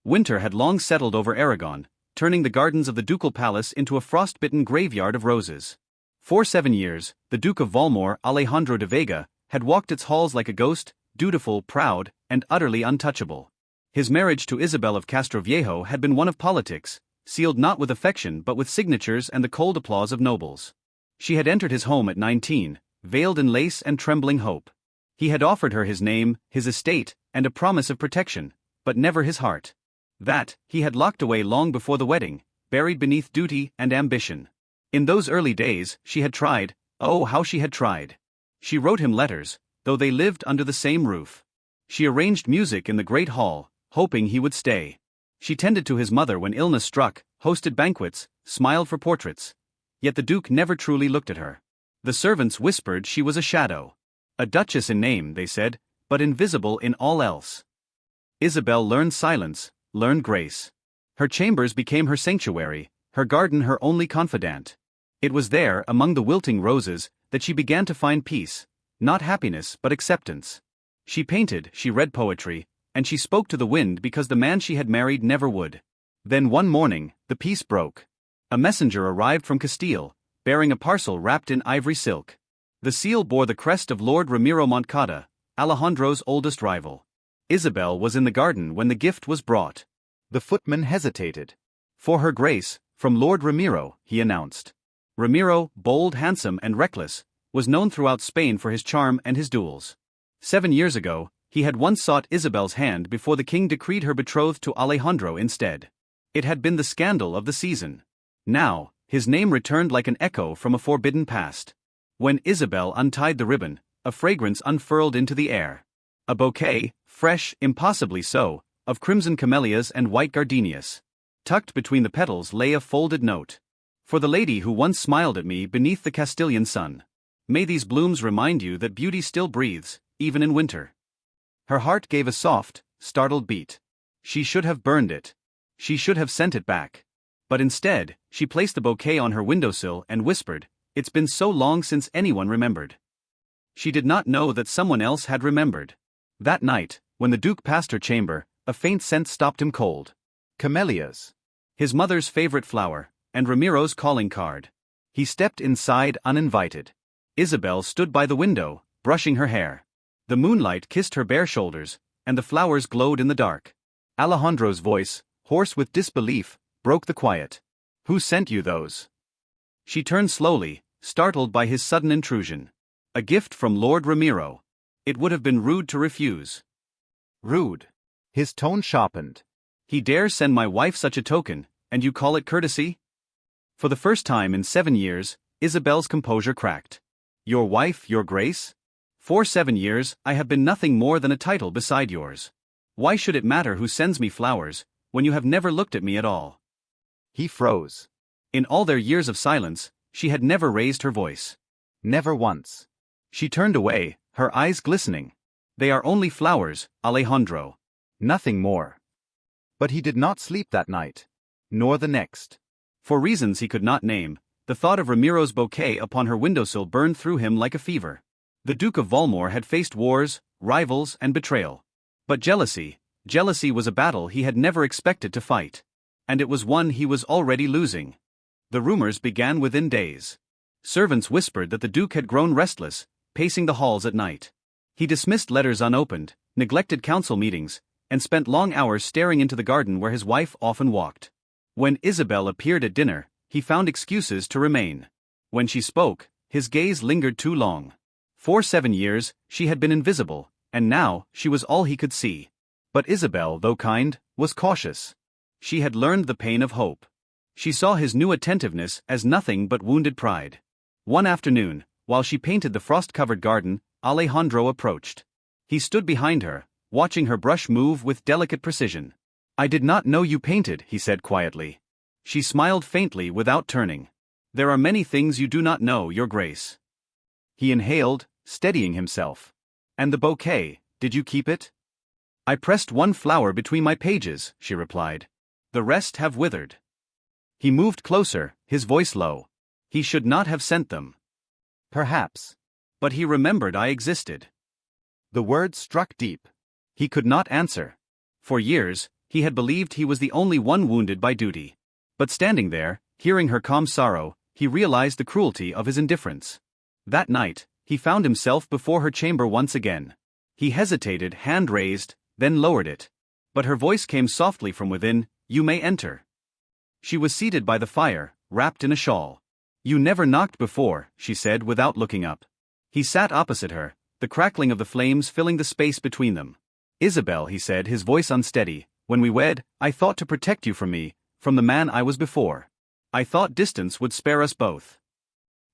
Winter had long settled over Aragon, turning the gardens of the ducal palace into a frost-bitten graveyard of roses. For 7 years, the Duke of Valmore, Alejandro de Vega, had walked its halls like a ghost, dutiful, proud, and utterly untouchable. His marriage to Isabel of Castroviejo had been one of politics, sealed not with affection but with signatures and the cold applause of nobles. She had entered his home at 19, veiled in lace and trembling hope. He had offered her his name, his estate, and a promise of protection, but never his heart. That, he had locked away long before the wedding, buried beneath duty and ambition. In those early days, she had tried, oh how she had tried. She wrote him letters, though they lived under the same roof. She arranged music in the great hall, hoping he would stay. She tended to his mother when illness struck, hosted banquets, smiled for portraits. Yet the Duke never truly looked at her. The servants whispered she was a shadow. A duchess in name, they said, but invisible in all else. Isabel learned silence, learned grace. Her chambers became her sanctuary, her garden her only confidant. It was there, among the wilting roses, that she began to find peace, not happiness but acceptance. She painted, she read poetry, and she spoke to the wind because the man she had married never would. Then one morning, the peace broke. A messenger arrived from Castile, bearing a parcel wrapped in ivory silk. The seal bore the crest of Lord Ramiro Moncada, Alejandro's oldest rival. Isabel was in the garden when the gift was brought. The footman hesitated. For her grace, from Lord Ramiro, he announced. Ramiro, bold, handsome, and reckless, was known throughout Spain for his charm and his duels. 7 years ago, he had once sought Isabel's hand before the king decreed her betrothed to Alejandro instead. It had been the scandal of the season. Now, his name returned like an echo from a forbidden past. When Isabel untied the ribbon, a fragrance unfurled into the air. A bouquet, fresh, impossibly so, of crimson camellias and white gardenias. Tucked between the petals lay a folded note. For the lady who once smiled at me beneath the Castilian sun. May these blooms remind you that beauty still breathes, even in winter. Her heart gave a soft, startled beat. She should have burned it. She should have sent it back. But instead, she placed the bouquet on her windowsill and whispered, "It's been so long since anyone remembered." She did not know that someone else had remembered. That night, when the Duke passed her chamber, a faint scent stopped him cold. Camellias. His mother's favorite flower, and Ramiro's calling card. He stepped inside uninvited. Isabel stood by the window, brushing her hair. The moonlight kissed her bare shoulders, and the flowers glowed in the dark. Alejandro's voice, hoarse with disbelief, broke the quiet. "Who sent you those?" She turned slowly, startled by his sudden intrusion. A gift from Lord Ramiro. It would have been rude to refuse. Rude. His tone sharpened. He dares send my wife such a token, and you call it courtesy? For the first time in 7 years, Isabel's composure cracked. Your wife, your grace? For 7 years, I have been nothing more than a title beside yours. Why should it matter who sends me flowers, when you have never looked at me at all? He froze. In all their years of silence, she had never raised her voice. Never once. She turned away, her eyes glistening. They are only flowers, Alejandro. Nothing more. But he did not sleep that night. Nor the next. For reasons he could not name, the thought of Ramiro's bouquet upon her windowsill burned through him like a fever. The Duke of Valmore had faced wars, rivals, and betrayal. But jealousy was a battle he had never expected to fight. And it was one he was already losing. The rumors began within days. Servants whispered that the Duke had grown restless, pacing the halls at night. He dismissed letters unopened, neglected council meetings, and spent long hours staring into the garden where his wife often walked. When Isabel appeared at dinner, he found excuses to remain. When she spoke, his gaze lingered too long. For 7 years, she had been invisible, and now, she was all he could see. But Isabel, though kind, was cautious. She had learned the pain of hope. She saw his new attentiveness as nothing but wounded pride. One afternoon, while she painted the frost-covered garden, Alejandro approached. He stood behind her, watching her brush move with delicate precision. "I did not know you painted," he said quietly. She smiled faintly without turning. "There are many things you do not know, Your Grace." He inhaled, steadying himself. "And the bouquet, did you keep it?" "I pressed one flower between my pages," she replied. "The rest have withered." He moved closer, his voice low. "He should not have sent them." "Perhaps. But he remembered I existed." The words struck deep. He could not answer. For years, He had believed he was the only one wounded by duty. But standing there, hearing her calm sorrow, he realized the cruelty of his indifference. That night, he found himself before her chamber once again. He hesitated, hand raised, then lowered it. But her voice came softly from within, "You may enter." She was seated by the fire, wrapped in a shawl. "You never knocked before," she said without looking up. He sat opposite her, the crackling of the flames filling the space between them. "Isabel," he said, his voice unsteady, "when we wed, I thought to protect you from me, from the man I was before. I thought distance would spare us both."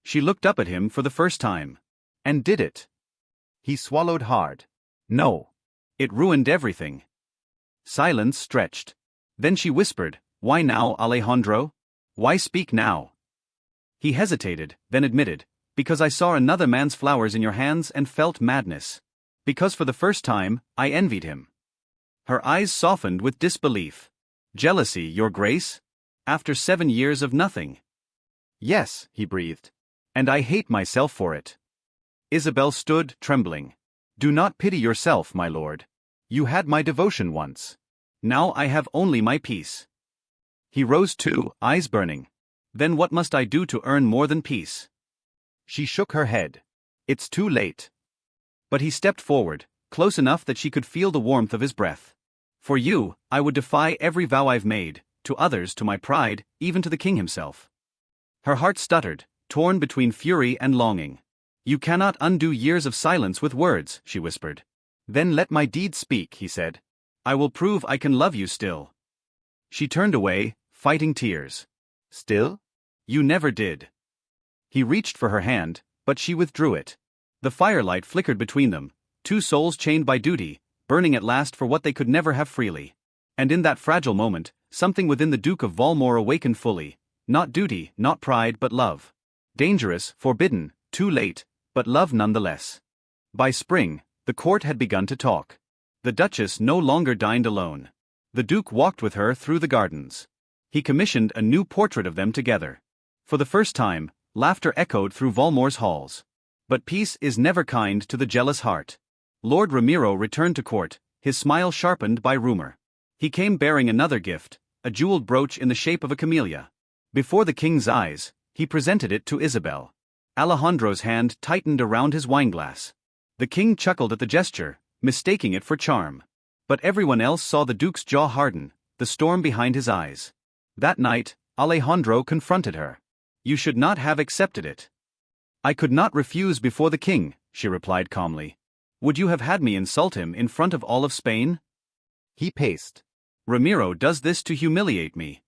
She looked up at him for the first time. "And did it?" He swallowed hard. "No. It ruined everything." Silence stretched. Then she whispered, "Why now, Alejandro? Why speak now?" He hesitated, then admitted, "Because I saw another man's flowers in your hands and felt madness. Because for the first time, I envied him." Her eyes softened with disbelief. "Jealousy, your grace? After 7 years of nothing?" "Yes," he breathed. "And I hate myself for it." Isabel stood, trembling. "Do not pity yourself, my lord. You had my devotion once. Now I have only my peace." He rose too, eyes burning. "Then what must I do to earn more than peace?" She shook her head. "It's too late." But he stepped forward, close enough that she could feel the warmth of his breath. "For you, I would defy every vow I've made, to others, to my pride, even to the king himself." Her heart stuttered, torn between fury and longing. "You cannot undo years of silence with words," she whispered. "Then let my deeds speak," he said. "I will prove I can love you still." She turned away, fighting tears. "Still? You never did." He reached for her hand, but she withdrew it. The firelight flickered between them, two souls chained by duty, burning at last for what they could never have freely. And in that fragile moment, something within the Duke of Valmore awakened fully. Not duty, not pride, but love. Dangerous, forbidden, too late, but love nonetheless. By spring, the court had begun to talk. The Duchess no longer dined alone. The Duke walked with her through the gardens. He commissioned a new portrait of them together. For the first time, laughter echoed through Valmore's halls. But peace is never kind to the jealous heart. Lord Ramiro returned to court, his smile sharpened by rumor. He came bearing another gift, a jeweled brooch in the shape of a camellia. Before the king's eyes, he presented it to Isabel. Alejandro's hand tightened around his wineglass. The king chuckled at the gesture, mistaking it for charm. But everyone else saw the duke's jaw harden, the storm behind his eyes. That night, Alejandro confronted her. "You should not have accepted it." "I could not refuse before the king," she replied calmly. "Would you have had me insult him in front of all of Spain?" He paced. "Ramiro does this to humiliate me."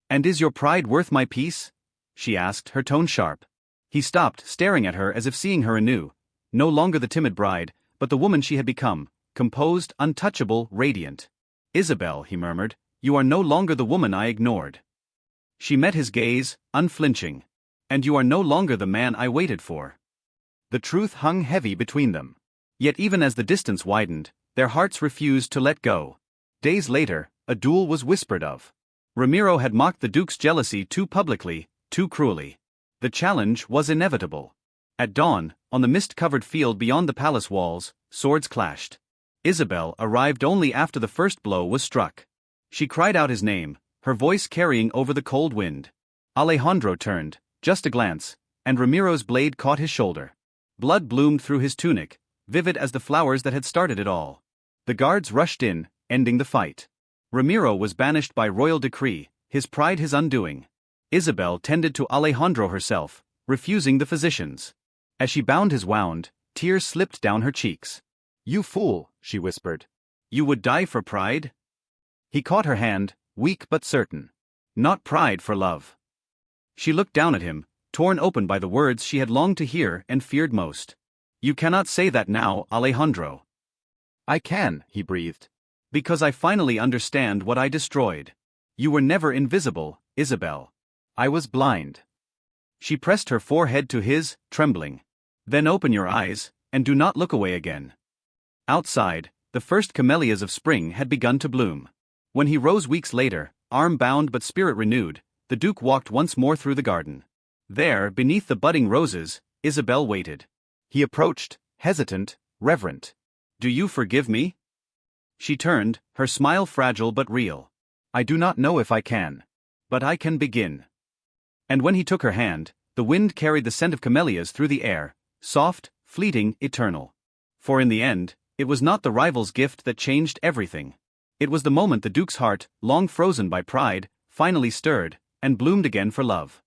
"And is your pride worth my peace?" she asked, her tone sharp. He stopped, staring at her as if seeing her anew. No longer the timid bride, but the woman she had become, composed, untouchable, radiant. "Isabel," he murmured, "you are no longer the woman I ignored." She met his gaze, unflinching. "And you are no longer the man I waited for." The truth hung heavy between them. Yet even as the distance widened, their hearts refused to let go. Days later, a duel was whispered of. Ramiro had mocked the Duke's jealousy too publicly, too cruelly. The challenge was inevitable. At dawn, on the mist-covered field beyond the palace walls, swords clashed. Isabel arrived only after the first blow was struck. She cried out his name, her voice carrying over the cold wind. Alejandro turned, just a glance, and Ramiro's blade caught his shoulder. Blood bloomed through his tunic, vivid as the flowers that had started it all. The guards rushed in, ending the fight. Ramiro was banished by royal decree, his pride his undoing. Isabel tended to Alejandro herself, refusing the physicians. As she bound his wound, tears slipped down her cheeks. "You fool," she whispered. "You would die for pride?" He caught her hand, weak but certain. "Not pride for love." She looked down at him, torn open by the words she had longed to hear and feared most. "You cannot say that now, Alejandro." "I can," he breathed. "Because I finally understand what I destroyed. You were never invisible, Isabel. I was blind." She pressed her forehead to his, trembling. "Then open your eyes, and do not look away again." Outside, the first camellias of spring had begun to bloom. When he rose weeks later, arm bound but spirit renewed, the Duke walked once more through the garden. There, beneath the budding roses, Isabel waited. He approached, hesitant, reverent. "Do you forgive me?" She turned, her smile fragile but real. I do not know if I can. But I can begin. And when he took her hand, the wind carried the scent of camellias through the air, soft, fleeting, eternal. For in the end, it was not the rival's gift that changed everything. It was the moment the Duke's heart, long frozen by pride, finally stirred, and bloomed again for love.